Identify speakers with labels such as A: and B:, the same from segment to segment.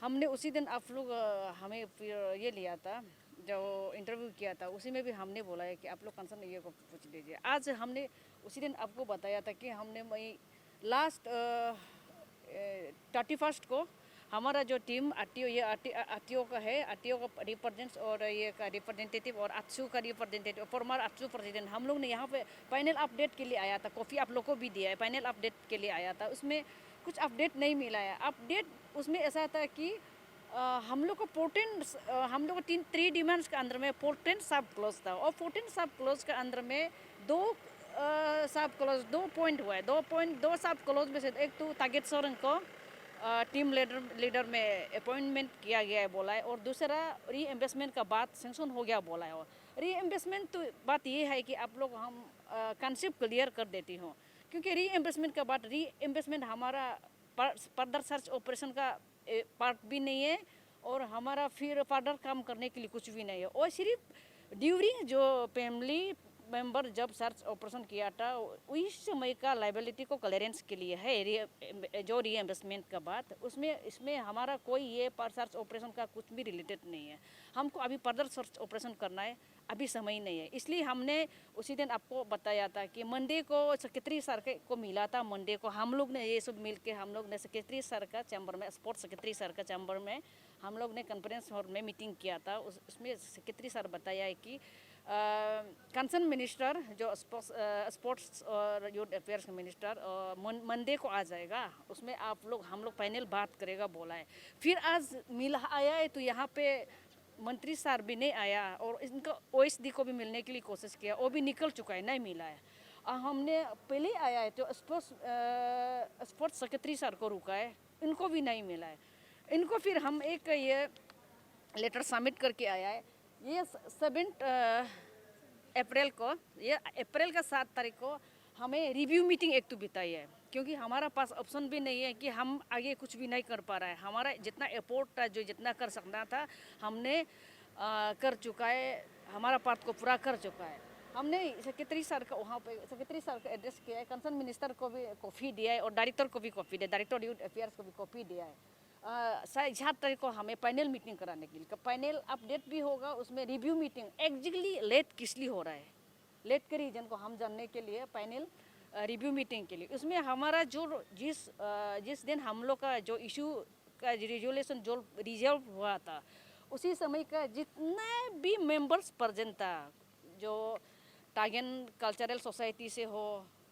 A: हमने उसी दिन आप लोग हमें फिर ये लिया था, जो इंटरव्यू किया था उसी में भी हमने बोला है कि आप लोग कंसर्न ये को पूछ लीजिए। आज हमने उसी दिन आपको बताया था कि हमने मई लास्ट 31 को हमारा जो टीम आरटीओ, ये आरटीओ का है, आरटीओ का रिप्रेजेंट्स और ये का रिप्रेजेंटेटिव और आत्सू का रिप्रेजेंटेटिव, फॉर्मर आत्सू प्रेसिडेंट, हम लोग ने यहाँ पे पैनल अपडेट के लिए आया था। कॉफ़ी आप लोग को भी दिया है, पैनल अपडेट के लिए आया था। उसमें कुछ अपडेट नहीं मिला है। अपडेट उसमें ऐसा था कि हम लोग को 14 हम लोग को 3 डिमांड्स के अंदर में 14 सब क्लोज था, और 14 सब क्लोज के अंदर में दो सब क्लोज 2 पॉइंट हुआ है। 2 सब क्लोज में से एक तो तागेट सोरेन को टीम लीडर में अपॉइंटमेंट किया गया है बोला है, और दूसरा री एम्बेसमेंट का बात सेंक्शन हो गया बोला है। और री एम्बेसमेंट तो बात ये है कि आप लोग हम कंसेप्ट क्लियर कर देती हूँ, क्योंकि री एम्बेसमेंट का बात, री एम्बेसमेंट हमारा फर्दर सर्च ऑपरेशन का पार्ट भी नहीं है, और हमारा फिर फर्दर काम करने के लिए कुछ भी नहीं है। और सिर्फ ड्यूरिंग जो फैमिली मेंबर जब सर्च ऑपरेशन किया था उस समय का लाइबिलिटी को क्लियरेंस के लिए है जो रीएम्बर्समेंट का बात, उसमें इसमें हमारा कोई ये पर सर्च ऑपरेशन का कुछ भी रिलेटेड नहीं है। हमको अभी फर्दर सर्च ऑपरेशन करना है, अभी समय नहीं है। इसलिए हमने उसी दिन आपको बताया था कि मंडे को सेक्रेटरी सर को मिला था। मंडे को हम लोग ने ये सब मिल के हम लोग ने सेक्रेटरी सर का चैम्बर में, स्पोर्ट्स सेक्रेटरी सर का चैम्बर में हम लोग ने कॉन्फ्रेंस हॉल में मीटिंग किया था। उसमें सेक्रेटरी सर बताया है कि कंसर्न मिनिस्टर जो स्पोर्ट्स और यूथ अफेयर्स का मिनिस्टर मंडे को आ जाएगा, उसमें आप लोग हम लोग पैनल बात करेगा बोला है। फिर आज मिला आया है तो यहाँ पे मंत्री सर भी नहीं आया, और इनका ओएसडी को भी मिलने के लिए कोशिश किया, वो भी निकल चुका है, नहीं मिला है। हमने पहले आया है तो स्पोर्ट्स सेक्रेटरी सर को रुका है, इनको भी नहीं मिला है। इनको फिर हम एक ये लेटर सबमिट करके आया है। ये 7 अप्रैल को, ये अप्रैल का 7 तारीख को हमें रिव्यू मीटिंग एक तो बिताई है, क्योंकि हमारा पास ऑप्शन भी नहीं है कि हम आगे कुछ भी नहीं कर पा रहा है। हमारा जितना एफोर्ट था, जो जितना कर सकना था हमने कर चुका है, हमारा पार्ट को पूरा कर चुका है। हमने सेक्रेटरी सर का वहाँ पे सेक्रेटरी सर को एड्रेस किया है, कंसर्न मिनिस्टर को भी कॉपी दिया है, और डायरेक्टर को भी कॉपी दिया, डायरेक्टर यूथ अफेयर्स को भी कॉपी दिया है। 7 तारीख को हमें पैनल मीटिंग कराने के लिए, पैनल अपडेट भी होगा, उसमें रिव्यू मीटिंग एग्जैक्टली लेट किस लिए हो रहा है, लेट के रीजन को हम जानने के लिए पैनल रिव्यू मीटिंग के लिए। उसमें हमारा जो जिस दिन हम लोग का जो इशू का रिजोल्यूशन जो रिजॉल्व हुआ था, उसी समय का जितने भी मेंबर्स प्रेजेंट था, जो तागेन कल्चरल सोसाइटी से हो,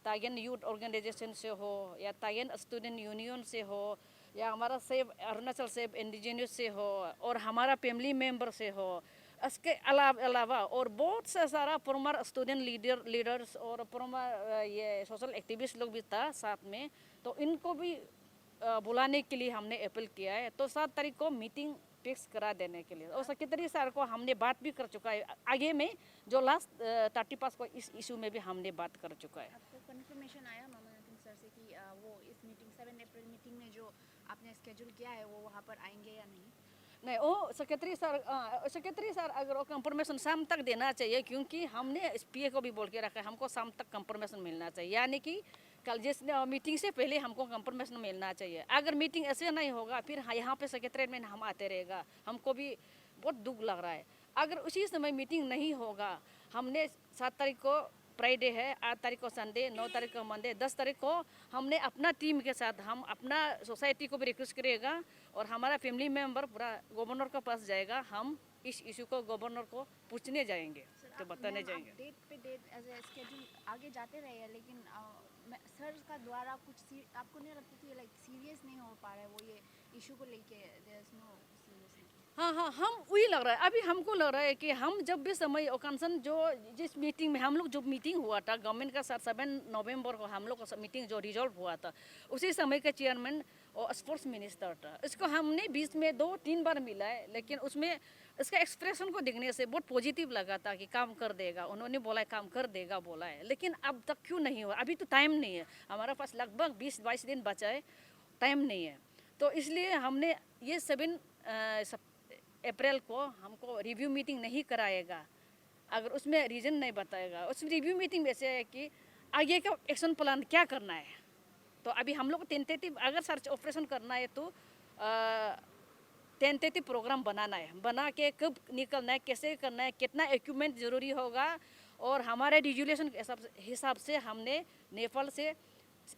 A: तागेन यूथ ऑर्गेनाइजेशन से हो, या तागेन स्टूडेंट यूनियन से हो, या हमारा सेव अरुणाचल सेव इंडिजिनियस से हो, और हमारा फैमिली मेंबर से हो, इसके अलावा और बहुत से सारा फॉर्मर स्टूडेंट लीडर्स और फॉर्मर ये सोशल एक्टिविस्ट लोग भी था साथ में। तो इनको भी बुलाने के लिए हमने अपील किया है। तो 7 तारीख को मीटिंग फिक्स करा देने के लिए, और सेक्रेटरी सर को हमने बात भी कर चुका है आगे में, जो लास्ट 31 को इस इशू में भी हमने बात कर चुका है।
B: आपको कंफर्मेशन आया मामा नतीन सर से कि वो इस मीटिंग 7 अप्रैल मीटिंग में जो आपने स्केड्यूल किया है वो वहाँ पर आएंगे या नहीं?
A: नहीं, वो सेक्रेटरी सर अगर वो कंफर्मेशन शाम तक देना चाहिए, क्योंकि हमने एसपीए को भी बोल के रखा है, हमको शाम तक कंफर्मेशन मिलना चाहिए, यानी कि कल जिस मीटिंग से पहले हमको कंफर्मेशन मिलना चाहिए। अगर मीटिंग ऐसे नहीं होगा फिर यहाँ पे सेक्रेटरीट में हम आते रहेगा, हमको भी बहुत दुख लग रहा है। अगर उसी समय मीटिंग नहीं होगा, हमने 7 तारीख को फ्राइडे है, 8 तारीख को संडे, 9 तारीख को मंडे, 10 तारीख को हमने अपना टीम के साथ हम अपना सोसाइटी को भी रिक्वेस्ट करेगा, और हमारा फैमिली मेंबर पूरा गवर्नर के पास जाएगा। हम इस इशू को गवर्नर को पूछने जाएंगे, तो बताने जाएंगे।
B: डेट पे डेट एज ए स्केड्यूल आगे जाते रहे हैं, लेकिन सर का द्वारा कुछ आपको नहीं लगता कि लाइक सीरियस नहीं हो पा रहा है वो ये इशू को लेके? There is no seriousness.
A: हाँ हाँ, हम वही लग रहा है, अभी हमको लग रहा है कि हम जब भी समय कंसर्न जो जिस मीटिंग में हम लोग जो मीटिंग हुआ था गवर्नमेंट का 7 नवंबर को हम लोग का मीटिंग जो रिजॉल्व हुआ था, उसी समय का चेयरमैन और स्पोर्ट्स मिनिस्टर था। इसको हमने बीच में 2-3 बार मिला है, लेकिन उसमें इसका एक्सप्रेशन को देखने से बहुत पॉजिटिव लगा था कि काम कर देगा, उन्होंने बोला है काम कर देगा बोला है। लेकिन अब तक क्यों नहीं हुआ? अभी तो टाइम नहीं है, हमारे पास लगभग 20-22 दिन बचा है, टाइम नहीं है। तो इसलिए हमने ये 7 अप्रैल को हमको रिव्यू मीटिंग नहीं कराएगा अगर उसमें रीज़न नहीं बताएगा। उस रिव्यू मीटिंग में से है कि आगे का एक्शन प्लान क्या करना है। तो अभी हम लोग टेंटेटिव अगर सर्च ऑपरेशन करना है तो टेंटेटिव प्रोग्राम बनाना है, बना के कब निकलना है, कैसे करना है, कितना इक्विपमेंट ज़रूरी होगा, और हमारे रेजुलेशन के हिसाब से हमने नेपाल से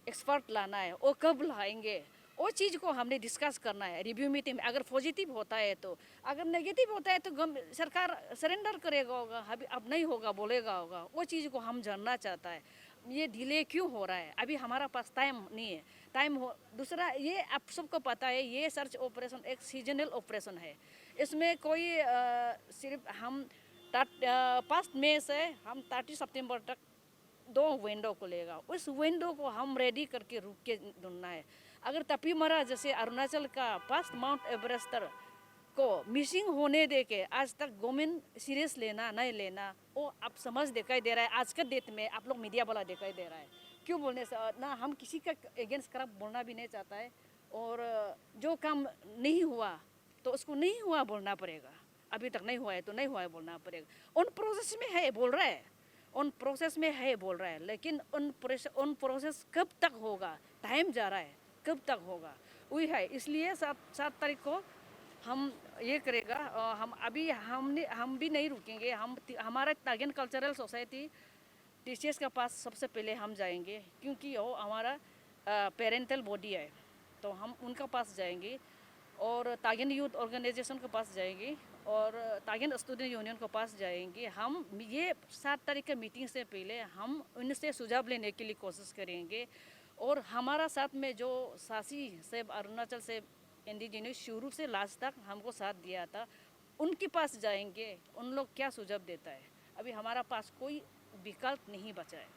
A: एक्सपर्ट लाना है, वो कब लाएंगे, वो चीज़ को हमने डिस्कस करना है रिव्यू मीटिंग में। अगर पॉजिटिव होता है तो, अगर नेगेटिव होता है तो सरकार सरेंडर करेगा होगा, अभी अब नहीं होगा बोलेगा होगा, वो चीज़ को हम जानना चाहता है। ये डिले क्यों हो रहा है, अभी हमारा पास टाइम नहीं है, टाइम हो। दूसरा, ये आप सबको पता है, ये सर्च ऑपरेशन एक सीजनल ऑपरेशन है, इसमें कोई सिर्फ हम 5 मई से हम 30 सितंबर तक 2 विंडो को लेगा, उस विंडो को हम रेडी करके रुक के ढूंढना है। अगर तपीमरा जैसे अरुणाचल का फर्स्ट माउंट एवरेस्ट को मिसिंग होने दे के आज तक गवर्नमेंट सीरियस लेना नहीं लेना, वो आप समझ दिखाई दे रहा है। आज के डेट में आप लोग मीडिया वाला दिखाई दे रहा है, क्यों बोलने से ना, हम किसी का अगेंस्ट खराब बोलना भी नहीं चाहता है, और जो काम नहीं हुआ तो उसको नहीं हुआ बोलना पड़ेगा, अभी तक नहीं हुआ है तो नहीं हुआ है बोलना पड़ेगा। उन प्रोसेस में है बोल रहा है, उन प्रोसेस में है बोल रहा है, लेकिन उन प्रोसेस कब तक होगा, टाइम जा रहा है, कब तक होगा वही है। इसलिए 7 तारीख को हम ये करेगा, हम भी नहीं रुकेंगे। हमारा तागिन कल्चरल सोसाइटी टीचर्स के पास सबसे पहले हम जाएंगे, क्योंकि वो हमारा पेरेंटल बॉडी है, तो हम उनका पास जाएंगे, और तागिन यूथ ऑर्गेनाइजेशन के पास जाएंगे, और तागिन स्टूडेंट यूनियन के पास जाएंगे। हम ये 7 तारीख के मीटिंग से पहले हम उनसे सुझाव लेने के लिए कोशिश करेंगे, और हमारा साथ में जो सासी से अरुणाचल से इंडिजिनियस शुरू से लास्ट तक हमको साथ दिया था, उनके पास जाएंगे, उन लोग क्या सुझाव देता है। अभी हमारा पास कोई विकल्प नहीं बचा है।